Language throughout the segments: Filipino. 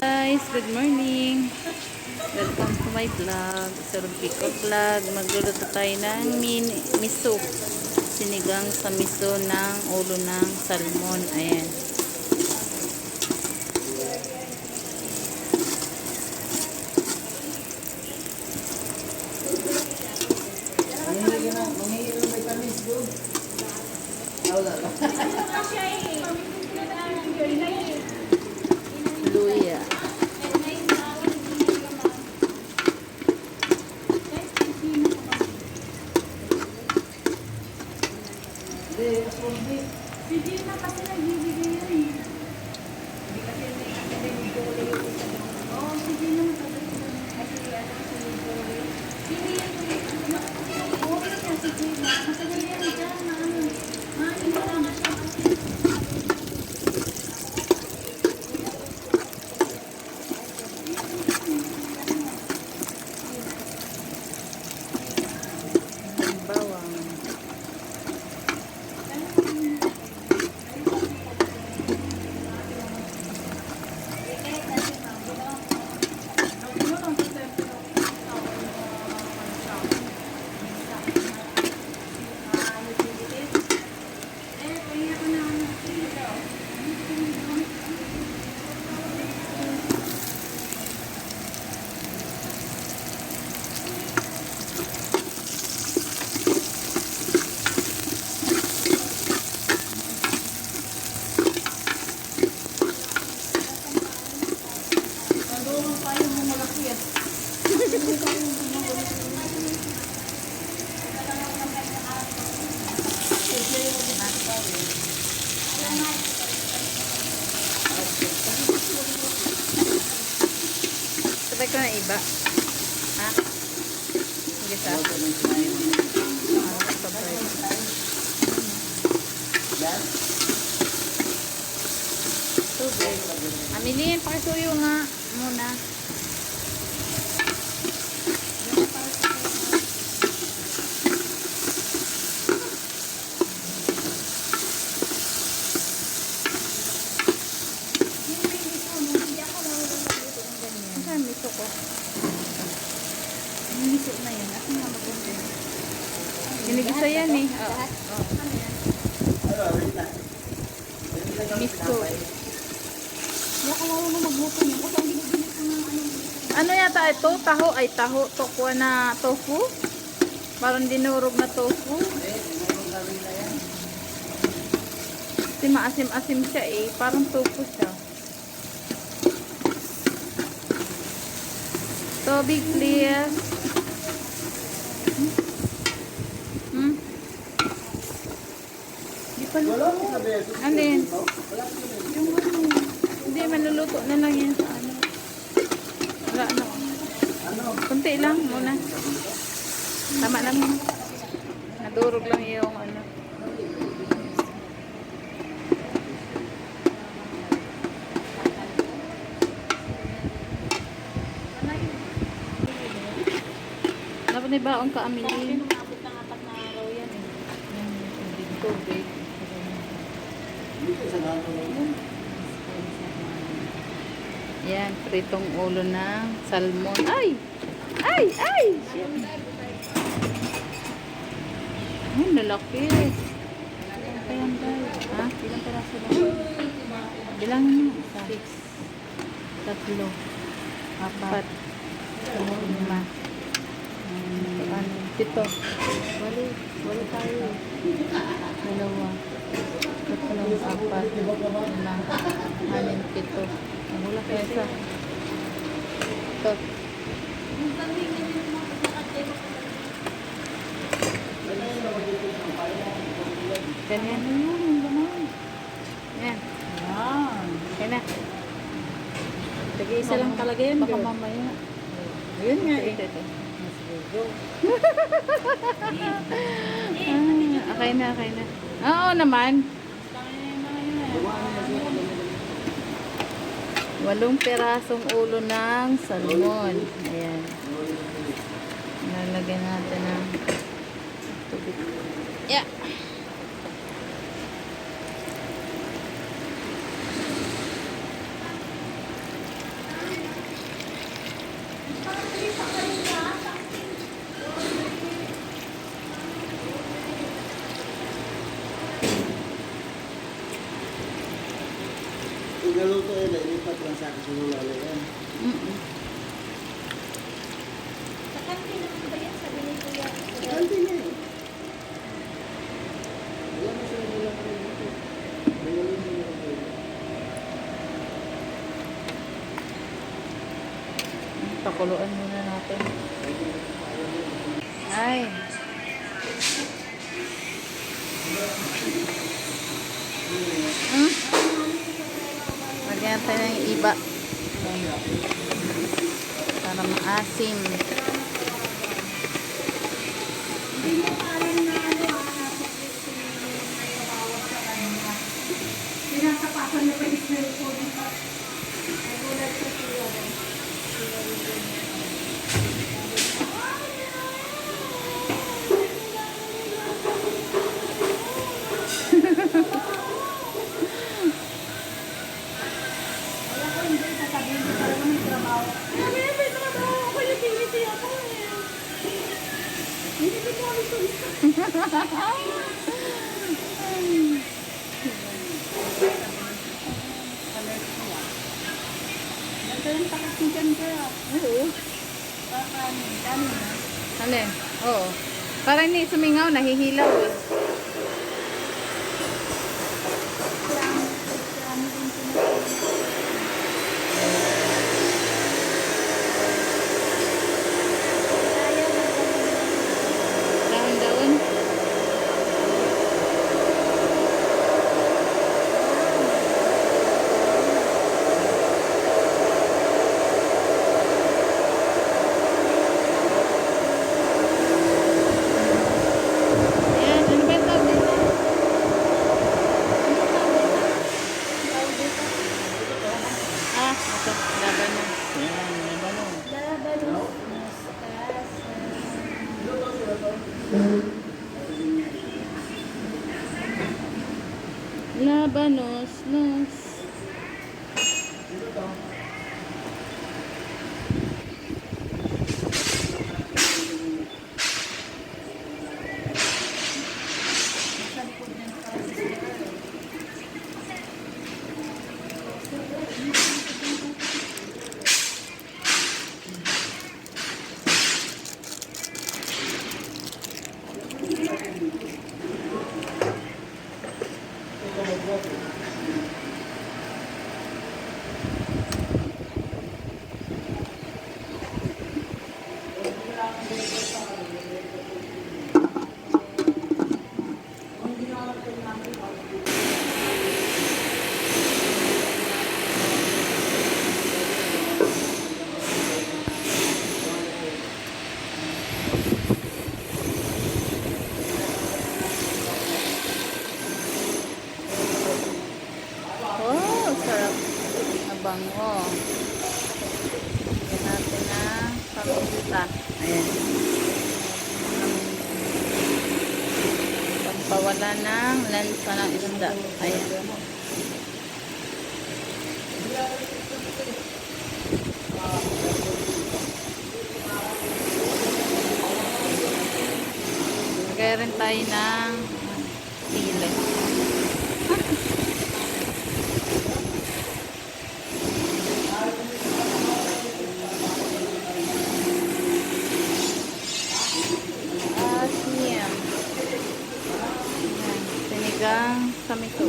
Guys, good morning. Welcome to my vlog. Sir Pico Vlog. Magluluto tayo ng miso. Sinigang sa miso ng ulo ng salmon. Ayan. Luya. Hindi na kasi nagbibigay yan eh. Hindi kasi nagbibigay yung isa doon. Oo, sige naman kasi ano kasi nagbibigay. Hindi yan oo, kasi sige. Masagal yan dyan na ano. Hindi mo naman siya kasi. Bawang. Sabay ko na iba. Ha? Sige sa. Sabay. Tubig. Amilin, pakisuyo nga muna. Miso ko. Miso na yan. Ako nga maganda yun. Ginigisa yan eh. Oo. Miso. Hindi ako marunong magluto niya. Kasi ang ginigilip ko ng ano. Ano yata ito? Taho? Ay, taho. Tokwa na tofu? Parang dinurog na tofu. Kasi maasim-asim siya eh. Parang tofu siya. Tubig, please. Hmm? Di pa luto. Alin? Hindi, maluluto na lang yan sa ano. Wala na. Kunti lang muna. Tama lang yun. Nadurog lang yung ano. Dapat na ba ang kaamilin? Pinumabot ng 4 na araw yan eh. Yung tubig. Yan, pritong ulo ng salmon. Ay! Ay! Ay! Ay, lalaki. Ayan, guys. Ha? Ilang peraso lang? Bilangin mo. Isa. 6. 3. 4. 5. 7. Wali tayo. 2. 3. 4. 5. 6. 7. Wala kaya isa. Ito. Ganyan na yun. Yung naman. Yan. Yan. Kaya na. Tag-isa lang talaga yan. Baka girl. mamaya. Ayun nga eh. Ito. Go. Okay na. Oo naman. 8 perasong ulo ng salmon. Ayan. Nalagyan natin ng tubig. Yeah. Kung naluto yun, ilipat lang sa akin sa lulalo yan. Mm-mm. Sa kantin naman ba yan? Sabi ni Kuya. Kanti niya eh. Wala na sila nila kami dito. Nilalo nila kami. Pakuluan muna natin. Ay. Hmm? Lagyan tayo ng iba. Para maasim. Hindi mo alam na ano may kabawas sa kanya. Pinatapakan na pa yung cellphone. Nagulat sa Kuya. Wala ko hindi sasabihin ko talaga may trabaho. May trabaho ako yung tiniti ako eh. Hindi ko po alis sa Ganda yung takasigan kaya. Oo. Kakanin. Dami na. Alin? Oo. Para hindi sumingaw, nahihilaw eh. Dami din pinag-iinit. Daon-daon. Ayan, ano ba yung tawag dito? Ah, ito. Laban na. Ayan, may ano. Labanos. Labanos, nos. Oh, sarap. Mabango. Lagyan natin ng paminta. Ayan. Pampawala ng lansa ng isda. Ayan. Lagay rin tayo ng sili. Asim. Ayan. Sinigang sa miso.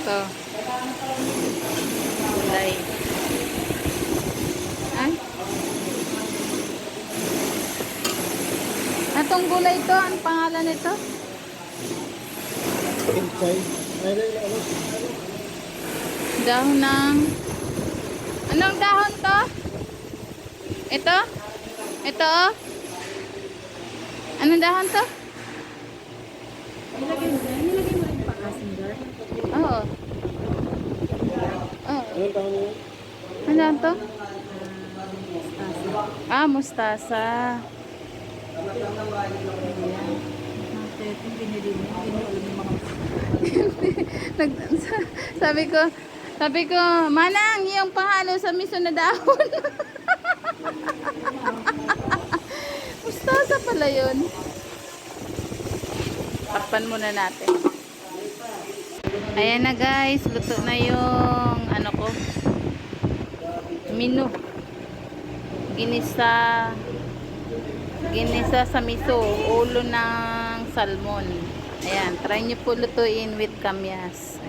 Ito. Gulay. Ay? Atong gulay to, ang pangalan nito? Kinchay. Ay, ano? Dahon ng... Anong dahon to? Ito? Ito oh? Anong dahon to? Nilagay mo rin pa-passenger. Oo. Oo. Anong taon yun? Ano dahon to? Ah, mustasa. Kung binili mo, hindi mo alam yung mga Nag, sabi ko, Manang, yung pahalo sa miso na dahon. Mustasa pala yun. Takpan muna natin. Ayan na guys, luto na yung ano ko. Mino. Ginisa. Ginisa sa miso, ulo ng salmon. Ayan, try nyo po lutuin with kamyas.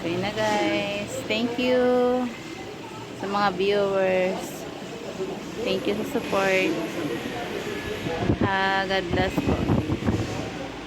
Okay na guys. Thank you sa mga viewers. Thank you sa support. God bless po.